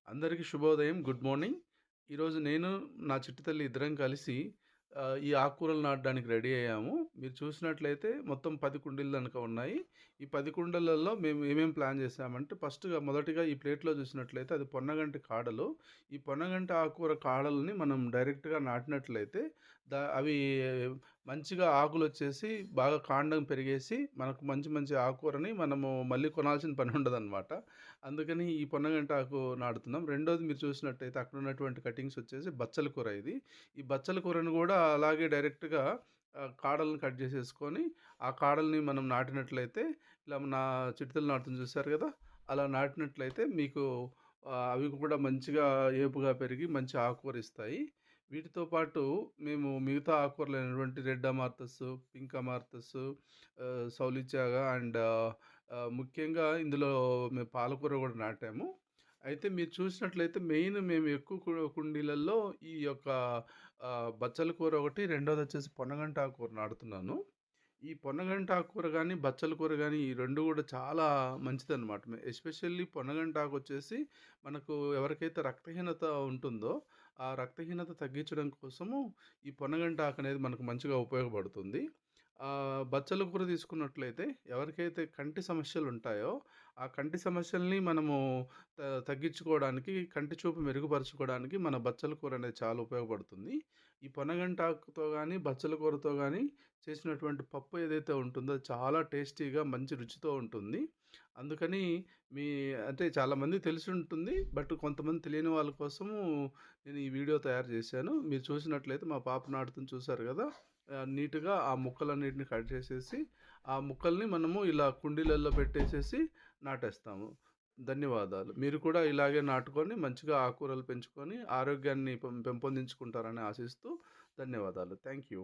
అందరికీ శుభోదయం. Good morning. ఈరోజు నేను, నా చిట్టి తల్లి ఇద్దరం కలిసి ఈ ఆకుకూరలు నాటడానికి రెడీ అయ్యాము. మీరు చూసినట్లయితే మొత్తం 10 కుండీలు గనక ఉన్నాయి. ఈ 10 కుండలలో మేము ఏమేమి ప్లాన్ చేసామంటే మొదటిగా ఈ ప్లేట్‌లో చూసినట్లయితే అది పొన్నగంటి కాడలు. ఈ పొన్నగంటి ఆకుకూర కాడలని మనం డైరెక్ట్‌గా నాటినట్లయితే అవి మంచిగా ఆకులొచ్చేసి బాగా కాండం పెరిగేసి మనకు మంచి మంచి ఆకుకూరని మనము మళ్ళీ కొనాల్సిన పని ఉండదనమాట. అందుకని ఈ పొన్నగంటి ఆకు నాటుతున్నాం. రెండోది మీరు చూసినట్టయితే అక్కడ ఉన్నటువంటి కటింగ్స్ వచ్చేసి బచ్చల కూర ఇది. ఈ బచ్చల కూరను గూడా అలాగే డైరెక్ట్‌గా కాడలను కట్ జేసేసుకొని, ఆ కాడల్ని మనం నాటినట్లయితే ఇలా నా చిరుతలు నాటుతుంది చూసారు గదా! అలా నాటినట్లయితే మీకు అవి కూడా మంచిగా ఏపుగా పెరిగి మంచి ఆకుకూర ఇస్తాయి. వీటితో పాటు మేము మిగతా ఆకుకూరలైనటువంటి రెడ్ అమార్తస్, పింక్ అమార్తస్, సౌలిచాగ అండ్ ముఖ్యంగా ఇందులో మేము పాలకూర గూడా నాటాము. అయితే మీరు చూసినట్లయితే మెయిన్ మేము ఎక్కువ కుండీలలో ఈ యొక్క బచ్చల కూర ఒకటి, రెండోదొచ్చేసి పొన్నగంటాకు కూర నాటుతున్నాను. ఈ పొన్నగంటాకు కూర గానీ, బచ్చల కూర గానీ ఈ 2 గూడా చాలా మంచిదనమాట. ఎస్పెషల్లీ పొన్నగంటాకొచ్చేసి మనకు ఎవరికైతే రక్తహీనత ఉంటుందో, ఆ రక్తహీనత తగ్గించడం కోసము ఈ పొన్నగంటాకనేది మనకు మంచిగా ఉపయోగపడుతుంది. బచ్చల కూర తీసుకున్నట్లయితే ఎవరికైతే కంటి సమస్యలుంటాయో, ఆ కంటి సమస్యల్ని మనము తగ్గించుకోవడానికి, కంటి చూపు మెరుగుపరుచుకోవడానికి మన బచ్చల కూర అనేది చాలా ఉపయోగపడుతుంది. ఈ పొన్నగంటాకుతో గానీ, బచ్చల కూరతో గానీ చేసినటువంటి పప్పు ఏదైతే ఉంటుందో అది చాలా టేస్టీగా మంచి రుచితో ఉంటుంది. అందుకని మీ అంటే చాలామందికి తెలిసుంటుంది. బట్ కొంతమంది తెలియని వాళ్ళ కోసము నేను ఈ వీడియో తయారు చేశాను. మీరు చూసినట్లయితే మా పాప నాటుతుంది చూసారు గదా! నీట్‌గా ఆ ముక్కలన్నిటిని కట్ చేసేసి, ఆ ముక్కల్ని మనము ఇలా కుండీలలో పెట్టేసేసి నాటేస్తాము. ధన్యవాదాలు. మీరు కూడా ఇలాగే నాటుకొని మంచిగా ఆకుకూరలు పెంచుకొని ఆరోగ్యాన్ని పెంపొందించుకుంటారని ఆశిస్తూ ధన్యవాదాలు. Thank you.